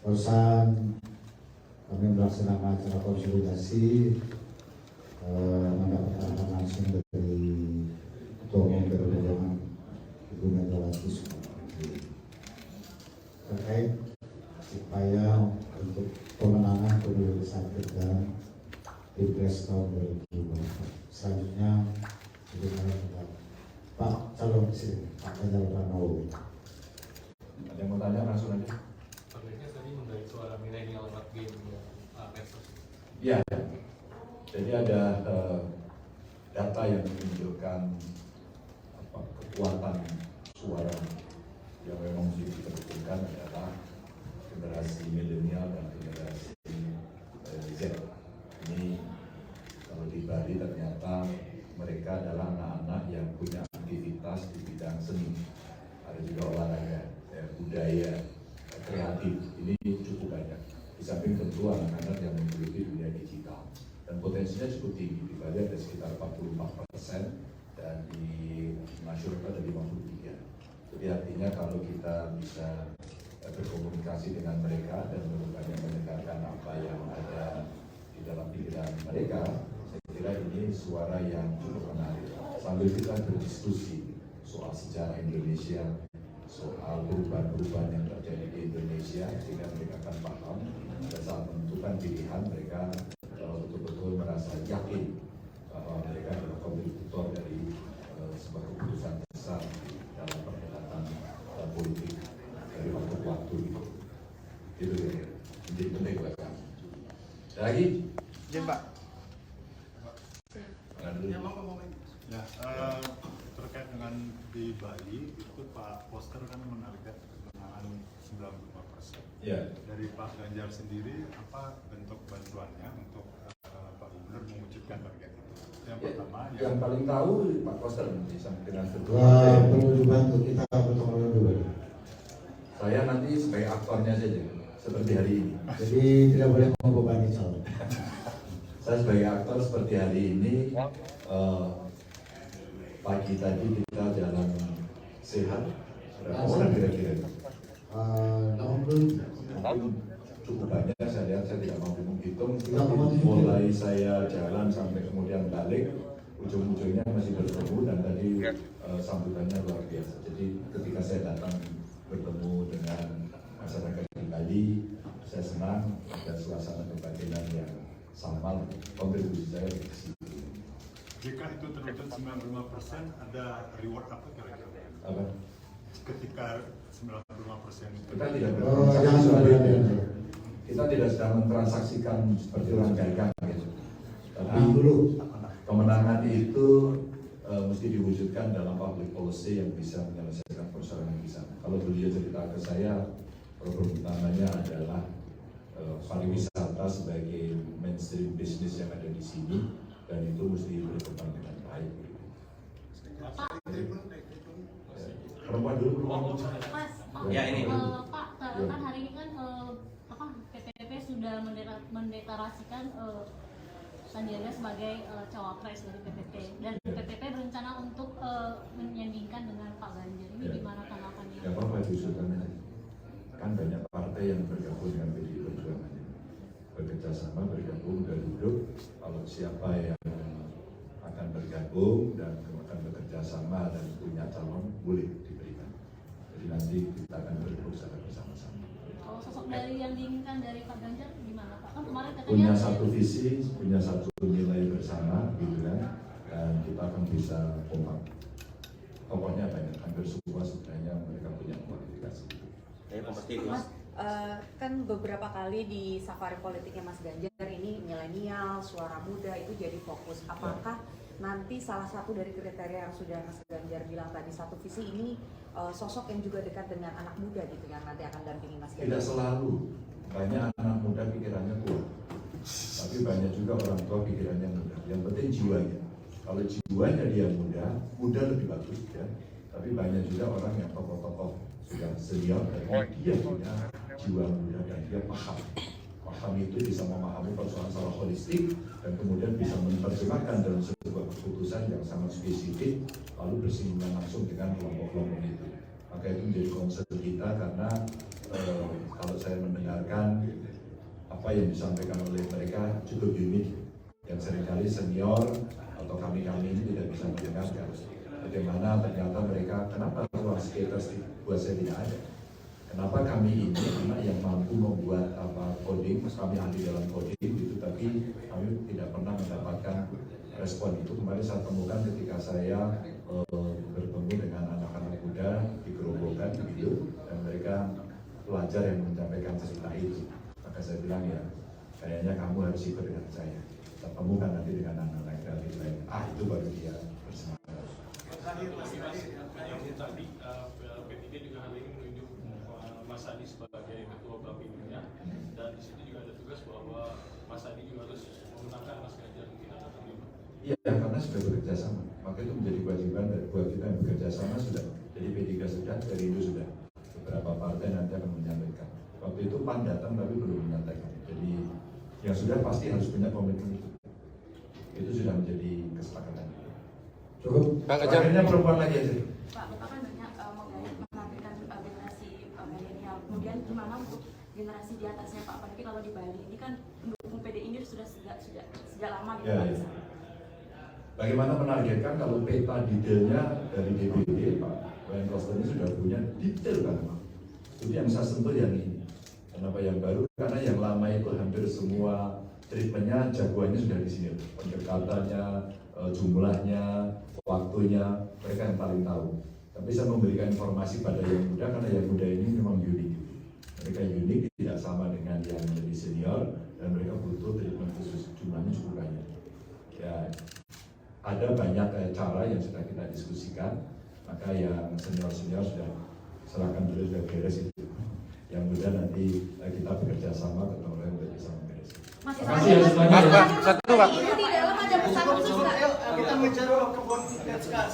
Barusan kami melaksanakan acara konsolidasi mendapat arahan langsung dari Ketua Umum Perjuangan Ibu Megawati Soekarnoputri terkait upaya untuk pemenangan pemilu legislatif dan Pilpres tahun 2024. Selanjutnya kita Pak Calon Presiden Pak Ganjar Pranowo. Ada yang mau tanya langsung aja. Pak Ganjar tadi menggait suara milenial lewat game medsos. Iya, jadi ada data yang menunjukkan kekuatan suara yang memang mesti ditentukan adalah generasi milenial dan generasi Z. Ini kalau di Bali ternyata mereka adalah anak-anak yang punya aktivitas di bidang seni, ada juga olahraga, budaya, kreatif. Ini cukup banyak. Di samping tentu anak-anak yang menggeluti dunia digital dan potensinya cukup tinggi. Di Bali ada sekitar 44% dan di nasional ada 53%. Jadi artinya kalau kita bisa berkomunikasi dengan mereka dan mendengarkan apa yang ada di dalam pikiran mereka, saya kira ini suara yang cukup menarik. Sambil kita berdiskusi soal sejarah Indonesia, soal perubahan-perubahan yang terjadi di Indonesia, sehingga mereka akan paham pada saat menentukan pilihan mereka betul-betul merasa yakin bahwa mereka adalah kontributor dari sebuah keputusan besar dalam perhelatan politik dari waktu ke waktu itu ya, menjadi penting buat kami. Lagi? Ya Pak. Ya, terkait dengan di Bali itu Pak Poster kan menarget kemenangan 95%. Ya. Dari Pak Ganjar sendiri apa bentuk bantuannya untuk Pak Gubernur mewujudkan target itu? Yang pertama, yang paling tahu Pak Koster nanti sampai dengan kedua. Perlu dibantu kita bertemu dulu. Saya nanti sebagai aktornya saja, seperti hari ini. Jadi tidak boleh membebani calon. Saya sebagai aktor seperti hari ini. Pagi tadi kita jalan sehat, berapa orang kira-kira? Cukup banyak, saya lihat, saya tidak mau menghitung. Mulai saya jalan sampai kemudian balik, ujung-ujungnya masih bertemu dan tadi sambutannya luar biasa. Jadi ketika saya datang bertemu dengan masyarakat di Bali, saya senang ada suasana kebatinan yang sama, kontribusi saya di situ. jika itu terwujud 95%, ada reward apa kira-kira? Apa? Ketika 95% itu Kita tidak kita tidak sedang mentransaksikan seperti orang dagang gitu. Tapi dulu kemenangan itu mesti diwujudkan dalam public policy yang bisa menyelesaikan persoalan yang bisa. Kalau beliau cerita ke saya, program utamanya adalah pariwisata sebagai mainstream bisnis yang ada di sini dan itu mesti berkembang dengan baik. Perempuan dulu. Mas, Ya, ini. Pak, kan hari ini kan PPP sudah mendeklarasikan Sandiaga sebagai cawapres dari PPP dan PPP berencana untuk menyandingkan dengan Pak Ganjar. Ini gimana tanggapannya? Ya apa-apa diusulkan aja. Kan banyak partai yang bergabung dengan PDI Perjuangan, bekerja sama, bergabung dan duduk. Kalau siapa yang akan bergabung dan akan bekerja sama dan punya calon, boleh diberikan. Jadi nanti kita akan berduduk secara bersama-sama. Kalau sosok dari yang diinginkan dari Pak Ganjar gimana Pak? Kan kemarin katanya Punya satu visi, punya satu nilai bersama, gitu kan, dan kita akan bisa kompak. Pokoknya banyak, hampir semua sebenarnya mereka punya kualifikasi. Mas, kan beberapa kali di safari politiknya Mas Ganjar ini milenial, suara muda itu jadi fokus. Apakah nanti salah satu dari kriteria yang sudah Mas Ganjar bilang tadi, satu visi ini sosok yang juga dekat dengan anak muda gitu yang nanti akan dampingi Mas Ganjar? Tidak selalu, banyak anak muda pikirannya kuat, tapi banyak juga orang tua pikirannya muda. Yang penting jiwanya. Kalau jiwanya dia muda lebih bagus ya. Tapi banyak juga orang yang tokoh-tokoh sudah senior dan dia punya jiwa muda dan dia paham itu bisa memahami persoalan secara holistik dan kemudian bisa menerjemahkan dalam sebuah keputusan yang sangat spesifik lalu bersinggungan langsung dengan kelompok-kelompok itu. Maka itu menjadi concern kita karena kalau saya mendengarkan apa yang disampaikan oleh mereka cukup unik, yang seringkali senior atau kami ini tidak bisa mendengarkan. Bagaimana ternyata mereka, kenapa ruang skaters buat saya tidak ada? Kenapa kami ini anak yang mampu membuat coding, kami ahli dalam coding gitu, tapi kami tidak pernah mendapatkan respon itu. Kemarin saya temukan ketika saya bertemu dengan anak-anak muda di Gerobokan gitu, dan mereka pelajar yang menyampaikan cerita itu. Maka saya bilang ya, kayaknya kamu harus ikut dengan saya. Kita temukan nanti dengan anak-anak kreatif lain. Itu baru dia bersemangat. Tadi P3 juga hari ini menunjuk Mas Adi sebagai ketua Bapimnya, dan di situ juga ada tugas bahwa Mas Adi juga harus memenangkan Mas Ganjar mungkin akan terlibat. Iya, karena sudah bekerja sama. Maka itu menjadi kewajiban buat kita yang bekerja sama sudah. Jadi P3 sudah, Perindo sudah. Beberapa partai nanti akan menyampaikan. Waktu itu PAN datang tapi belum menyampaikan. Jadi yang sudah pasti harus punya komitmen itu. Itu sudah menjadi kesepakatan. Cukup. Akhirnya perempuan lagi aja. Pak, Bapak kan banyak menampilkan generasi milenial. Kemudian gimana untuk generasi di atasnya Pak? Apalagi kalau di Bali ini kan mendukung PDI ini sudah sejak lama gitu Ya, Pak. ya. Bagaimana menargetkan kalau peta detailnya dari DPD, Pak Wayan Koster ini sudah punya detail banget. Itu yang saya sentuh yang ini. Kenapa yang baru? Karena yang lama itu hampir semua treatmentnya, jagoannya sudah di sini. Pendekatannya, jumlahnya, waktunya, mereka yang paling tahu. Tapi saya memberikan informasi pada yang muda karena yang muda ini memang unik. Mereka unik, tidak sama dengan yang lebih senior, dan mereka butuh treatment khusus. Jumlahnya cukup banyak. Ya, ada banyak cara yang sudah kita diskusikan. Maka yang senior-senior sudah serahkan dulu, sudah beres itu. Yang muda nanti kita bekerja sama ketemu untuk bisa memberes. Masih satu Pak. Itu di dalam ada pesan khusus Pak. Kita bicara kebun sekarang.